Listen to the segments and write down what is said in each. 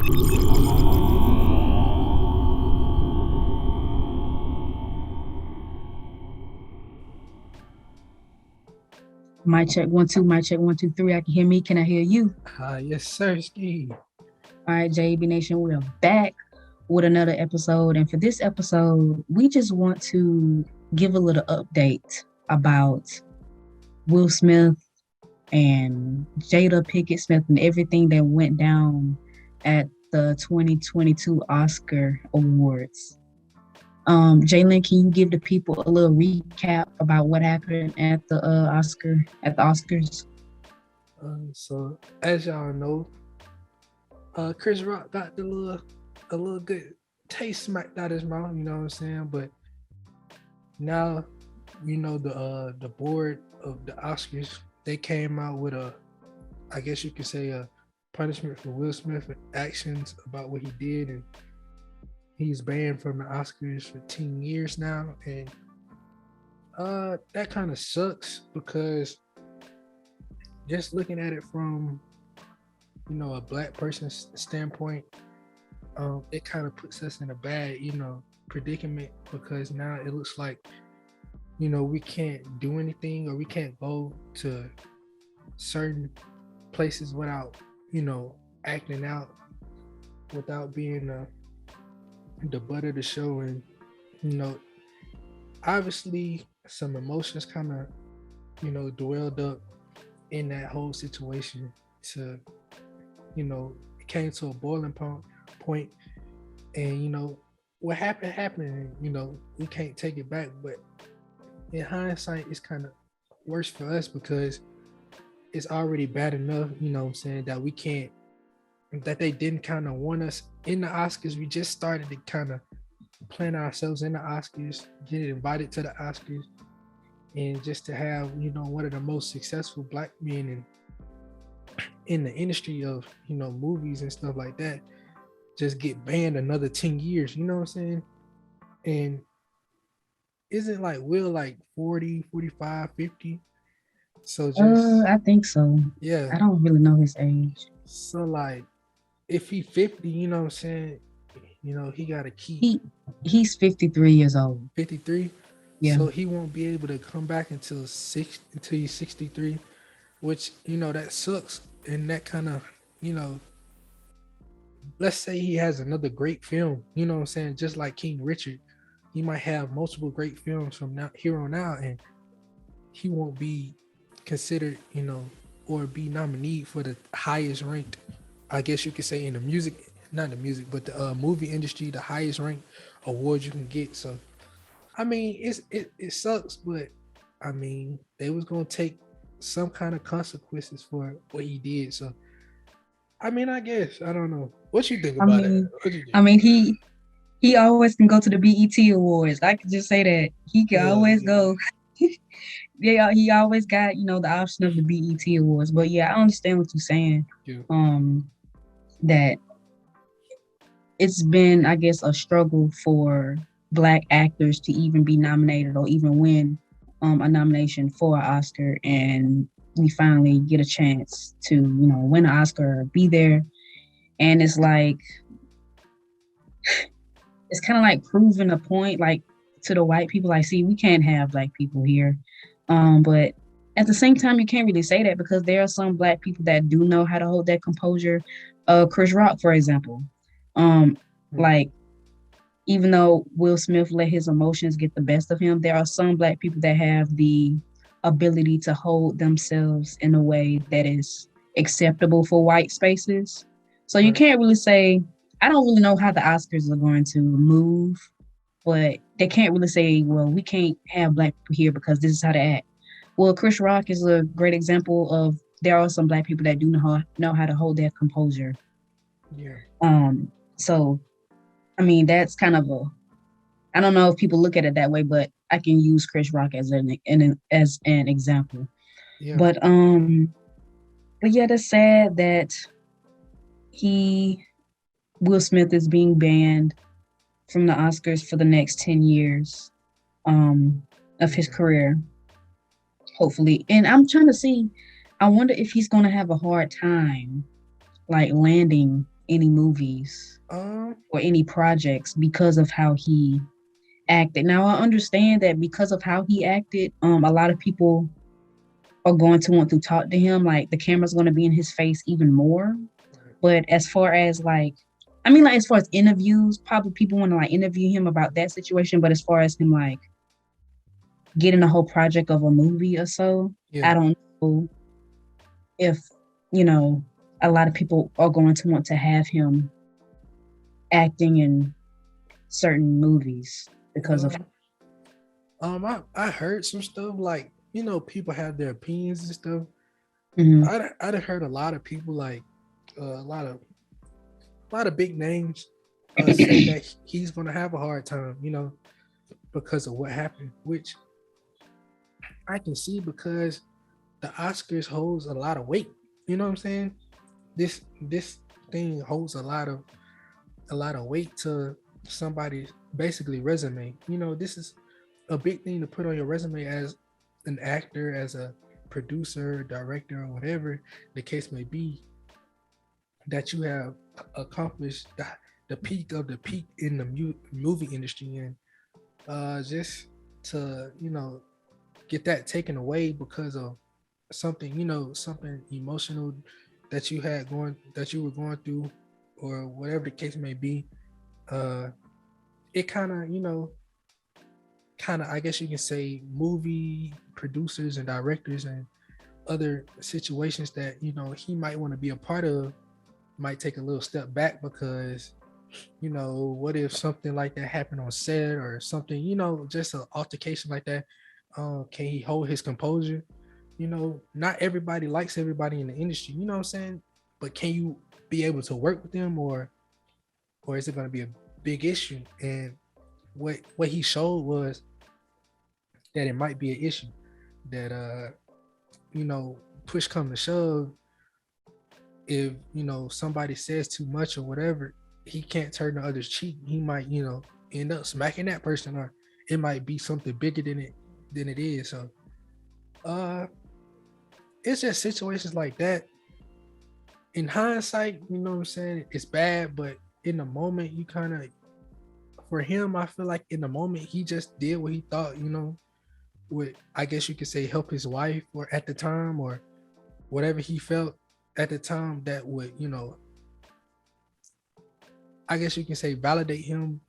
Mic check 1 2, mic check 1 2 3. I can hear me. Can I hear you? Yes, sir, Ski. All right, J.A.B Nation, we are back with another episode. And for this episode, we just want to give a little update about Will Smith and Jada Pinkett Smith and everything that went down at the 2022 Oscar Awards. Jalen, can you give the people a little recap about what happened at the Oscars? So as y'all know, Chris Rock got a little good taste smacked out his mouth. You know what I'm saying? But now, the board of the Oscars, they came out with I guess you could say a punishment for Will Smith for actions about what he did, and he's banned from the Oscars for 10 years now, and that kind of sucks because just looking at it from a black person's standpoint, it kind of puts us in a bad predicament, because now it looks like we can't do anything, or we can't go to certain places without acting out, without being the butt of the show. And you know obviously some emotions kind of dwelled up in that whole situation, to it came to a boiling point. And what happened, and we can't take it back. But in hindsight, it's kind of worse for us, because it's already bad enough, what I'm saying, that we can't, that they didn't kind of want us in the Oscars. We just started to kind of plan ourselves in the Oscars, get invited to the Oscars, and just to have one of the most successful black men in the industry of movies and stuff like that just get banned another 10 years. You know what I'm saying? And isn't like Will like 40, 45, 50? So just, I think so. yeah. I don't really know his age. So like, if he 50, what I'm saying, he got to keep He's 53 years old. 53. Yeah. So he won't be able to come back until he's 63, which that sucks. And that kind of, let's say he has another great film, what I'm saying, just like King Richard, he might have multiple great films from now here on out, and he won't be considered, or be nominated for the highest ranked, I guess you could say, in the music, not the music, but the movie industry, the highest ranked award you can get. So I mean, it sucks, but I mean, they was gonna take some kind of consequences for what he did. So I mean, I guess, I don't know. What you think I about that? mean, What you I think? mean, he always can go to the BET Awards. I could just say that he can Yeah, always yeah, go. Yeah, he always got the option of the BET Awards. But yeah, I understand what you're saying. yeah, That it's been, I guess, a struggle for Black actors to even be nominated or even win a nomination for an Oscar, and we finally get a chance to win an Oscar, be there, and it's kind of like proving a point, like, to the white people, like, see, we can't have Black people here, but at the same time, you can't really say that, because there are some Black people that do know how to hold that composure. Chris Rock, for example, like, even though Will Smith let his emotions get the best of him, there are some Black people that have the ability to hold themselves in a way that is acceptable for white spaces. So you right. can't really say, I don't really know how the Oscars are going to move, but they can't really say, well, we can't have Black people here because this is how they act. Well, Chris Rock is a great example of, there are some Black people that do know how to hold their composure. Yeah, So I mean, that's kind of I don't know if people look at it that way, but I can use Chris Rock as an example. yeah, But but yeah, that's sad that he Will Smith is being banned from the Oscars for the next 10 years of his yeah. career, hopefully. And I'm trying to see, I wonder if he's going to have a hard time like landing any movies Um, or any projects because of how he acted. Now I understand that because of how he acted, a lot of people are going to want to talk to him. Like the camera's going to be in his face even more. But as far as like, I mean, like as far as interviews, probably people want to like interview him about that situation. But as far as him like getting a whole project of a movie or so, yeah. I don't know if you know a lot of people are going to want to have him acting in certain movies because of. Um, I heard some stuff like people have their opinions and stuff. Mhm. I'd heard a lot of people like a lot of big names say that he's gonna have a hard time, because of what happened, which I can see because the Oscars holds a lot of weight. You know what I'm saying? This thing holds a lot of weight to somebody's basically resume. This is a big thing to put on your resume as an actor, as a producer, director, or whatever the case may be, that you have accomplished the peak of the peak in the movie industry, and just to get that taken away because of something emotional that you were going through, or whatever the case may be. uh it kind of I guess you can say movie producers and directors and other situations that he might want to be a part of might take a little step back, because what if something like that happened on set, or something, just an altercation like that. Can he hold his composure? Not everybody likes everybody in the industry, you know what I'm saying? But can you be able to work with them, or is it going to be a big issue? And what he showed was that it might be an issue, that you know push come to shove, if somebody says too much or whatever, he can't turn the other's cheek. He might end up smacking that person, or it might be something bigger than it is. So uh it's just situations like that. In hindsight, you know what I'm saying, it's bad, but in the moment, you kind of, for him, I feel like in the moment he just did what he thought, would, I guess you could say, help his wife, or at the time, or whatever he felt at the time that would, I guess you can say, validate him,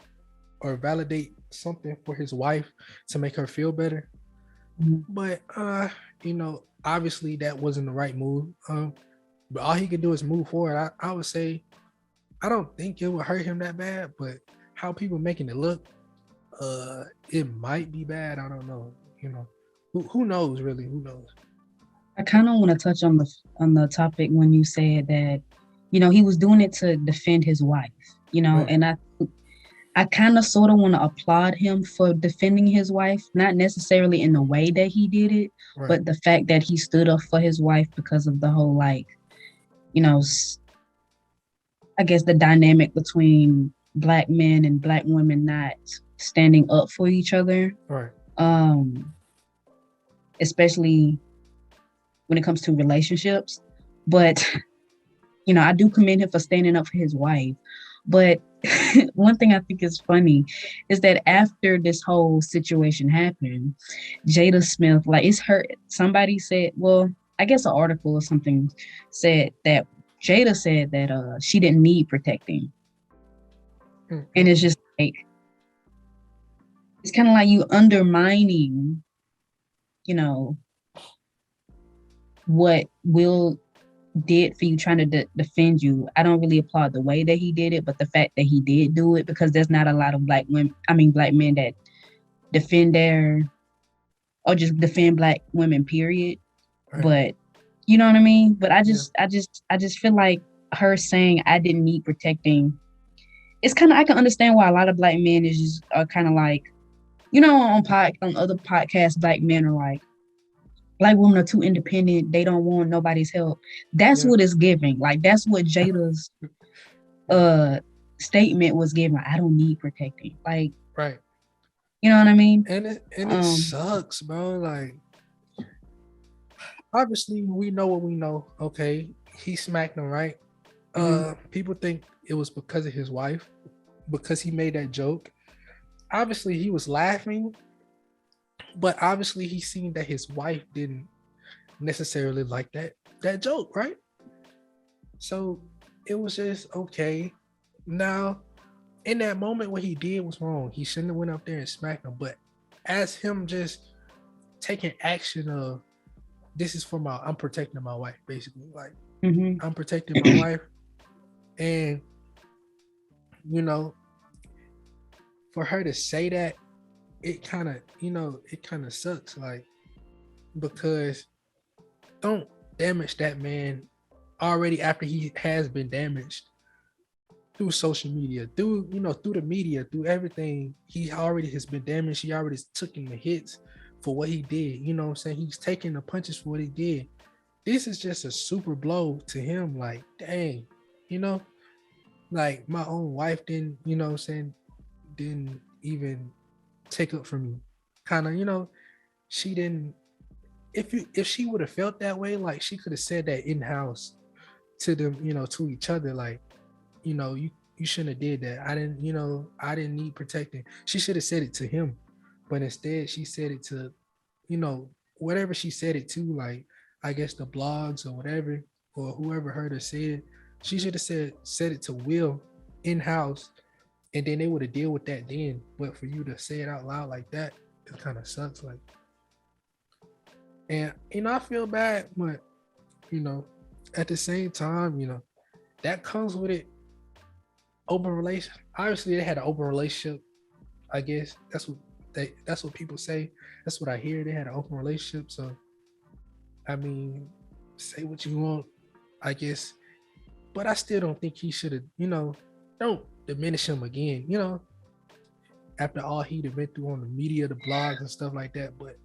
or validate something for his wife to make her feel better. Mhm. But obviously that wasn't the right move. But all he could do is move forward. I would say I don't think it would hurt him that bad, but how people making it look, it might be bad. I don't know. Who knows really? Who knows? I kind of want to touch on the topic when you said that, he was doing it to defend his wife, Right, and I kind of sort of want to applaud him for defending his wife, not necessarily in the way that he did it, right, but the fact that he stood up for his wife because of the whole like, you know, I guess the dynamic between black men and black women not standing up for each other, right. um, especially when it comes to relationships. But I do commend him for standing up for his wife. But one thing I think is funny is that after this whole situation happened, Jada Smith, like it's her, somebody said, well, I guess an article or something said that Jada said that she didn't need protecting. And it's Mm-mm-mm. just like, it's kind of like you undermining, you know, what Will did for you, trying to defend you. I don't really applaud the way that he did it, but the fact that he did do it, because there's not a lot of black women, I mean, black men that defend their, or just defend black women, period. Right. But you know what I mean? But Yeah. I just feel like her saying I didn't need protecting, it's kind of, I can understand why a lot of black men is just are kind of like, on other podcasts, black men are like, black women are too independent. They don't want nobody's help. That's Yeah. what it's giving. Like that's what Jada's Yeah. uh statement was given. Like, I don't need protecting. Like, Right. you know what I mean? And it Um, sucks, bro. Like, obviously we know what we know. Okay, he smacked him, right? mhm. People think it was because of his wife, because he made that joke. Obviously, he was laughing, but obviously he seen that his wife didn't necessarily like that joke, right? So it was just okay. Now, in that moment, what he did was wrong. He shouldn't have went up there and smacked him. But as him just taking action of this is for I'm protecting my wife, basically. Like Mm-hmm. I'm protecting my wife, and you know, for her to say that, it kind of, it kind of sucks. Like because don't damage that man already after he has been damaged through social media, through through the media, through everything. He already has been damaged. He already took in the hits for what he did. You know what I'm saying? He's taking the punches for what he did. This is just a super blow to him. Like, dang, you know, like my own wife didn't, what I'm saying, didn't even take up for me. Kind of, she didn't. If she would have felt that way, like she could have said that in house to them, to each other, like, you shouldn't have did that. I didn't need protecting. She should have said it to him, but instead she said it to, whatever she said it to, like I guess the blogs or whatever, or whoever heard her say it. She should have said it to Will in house, and then they would have deal with that then. But for you to say it out loud like that, it kind of sucks. Like, and I feel bad, but you know, at the same time, that comes with it. Open relation. Obviously, they had an open relationship. I guess that's what people say. That's what I hear. They had an open relationship. So, I mean, say what you want, I guess, but I still don't think he should have. Don't diminish him again. After all he'd have been through on the media, the blogs and stuff like that. But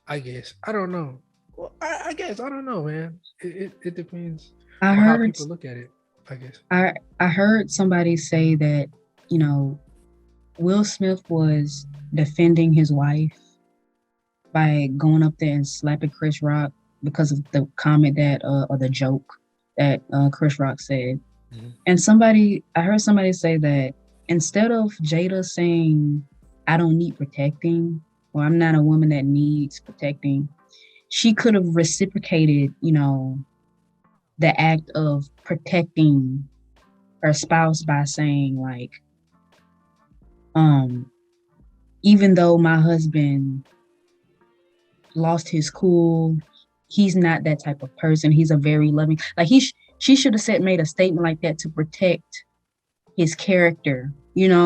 I guess I don't know. Well, I guess I don't know, man. It depends I on how heard people look at it. I guess. I heard somebody say that, you know, Will Smith was defending his wife by going up there and slapping Chris Rock because of the comment that or the joke that Chris Rock said. Mm-hmm. And I heard somebody say that instead of Jada saying, I don't need protecting, or I'm not a woman that needs protecting, she could have reciprocated, the act of protecting her spouse by saying, like, um, even though my husband lost his cool, he's not that type of person. He's a very loving, like, she should have made a statement like that to protect his character,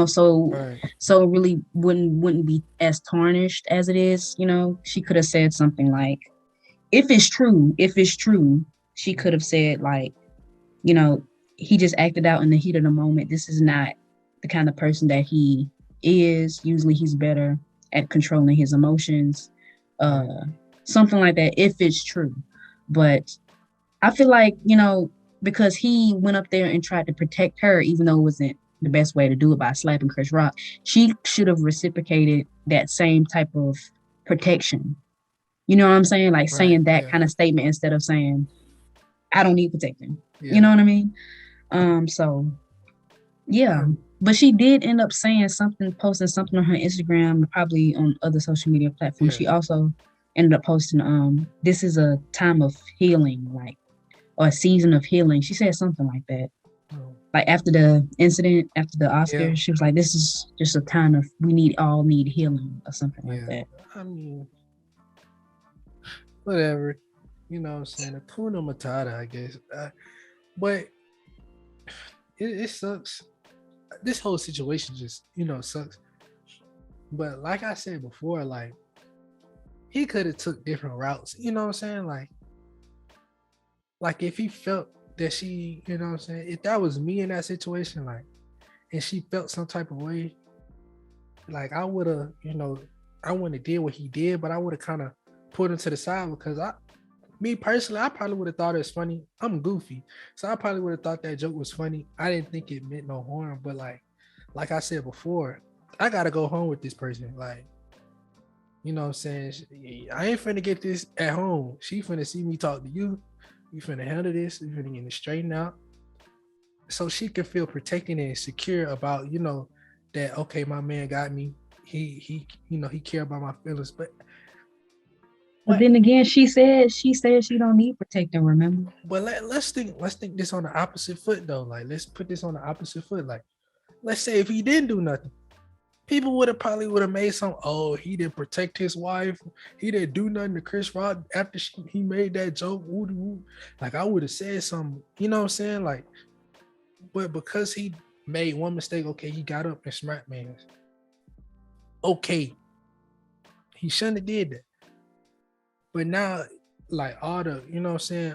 so Right. it really wouldn't be as tarnished as it is. She could have said something like, if it's true, she could have said, like, you know he just acted out in the heat of the moment. This is not the kind of person that he is. Usually he's better at controlling his emotions, uh Right. something like that, if it's true. But I feel like, because he went up there and tried to protect her, even though it wasn't the best way to do it by slapping Chris Rock, she should have reciprocated that same type of protection. You know what I'm saying? Like Right. saying that Yeah. kind of statement instead of saying, I don't need protecting. You Yeah. know what I mean? So yeah. Um. But she did end up saying something, posting something on her Instagram, probably on other social media platforms. Yeah. She also ended up posting, this is a time of healing, like, or a season of healing. She said something like that. Um, Like after the incident, after the yeah. Oscars, she was like, "This is just a time of all need healing," or something like Yeah. that. I mean, whatever. You know what I'm saying? Akuna Matata, I guess. But it sucks. This whole situation just, sucks. But like I said before, like he could have took different routes. You know what I'm saying? Like if he felt that she, you know what I'm saying, if that was me in that situation, like, and she felt some type of way, like I would have, I wouldn't have did what he did, but I would have kind of put him to the side because me personally, I probably would have thought it was funny. I'm goofy, so I probably would have thought that joke was funny. I didn't think it meant no harm, but like I said before, I gotta go home with this person. Like, you know what I'm saying? I ain't finna get this at home. She finna see me talk to you. You finna handle this. You finna get it straightened out. so she can feel protected and secure about, you know, that okay, my man got me. He you know, he care about my feelings. But But what then again, she said she don't need protecting, remember? but let's think this on the opposite foot though. Like let's put this on the opposite foot. Like let's say if he didn't do nothing, people would have made some. Oh, he didn't protect his wife. He didn't do nothing to Chris Rock after he made that joke. Woo. Like I would have said something. You know what I'm saying? Like, but because he made one mistake, okay, he got up and smacked man. Okay, he shouldn't have did that. But now, like all the, you know what I'm saying,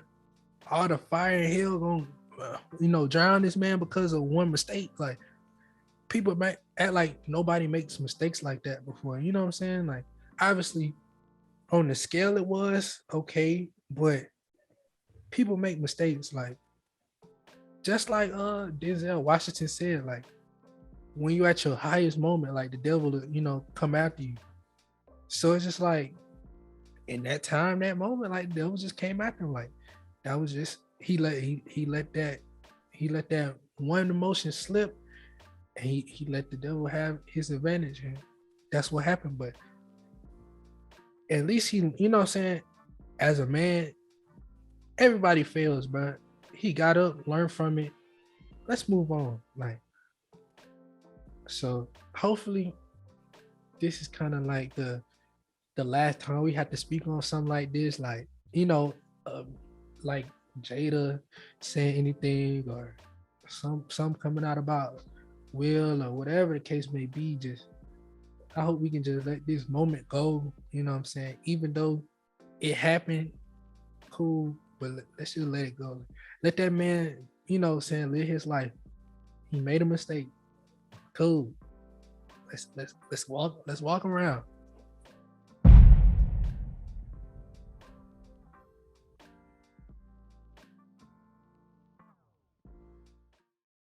all the fire and hell gonna, you know, drown this man because of one mistake. Like people might act like nobody makes mistakes like that before. You know what I'm saying? Like obviously on the scale it was okay, but people make mistakes. Like just like Denzel Washington said, like when you at your highest moment, like the devil, you know, come after you. So it's just like in that time, that moment, like the devil just came after him. Like that was just he let that one emotion slip, and he let the devil have his advantage, and that's what happened. But at least he, you know what I'm saying, as a man, everybody fails, bro. He got up, learned from it. Let's move on. Like, so hopefully this is kind of like the last time we had to speak on something like this. Like, you know, like Jada saying anything or some coming out about Will or whatever the case may be. Just I hope we can just let this moment go. You know what I'm saying? Even though it happened, cool, but let's just let it go. Let that man, you know, saying live his life. He made a mistake. Cool. Let's walk around.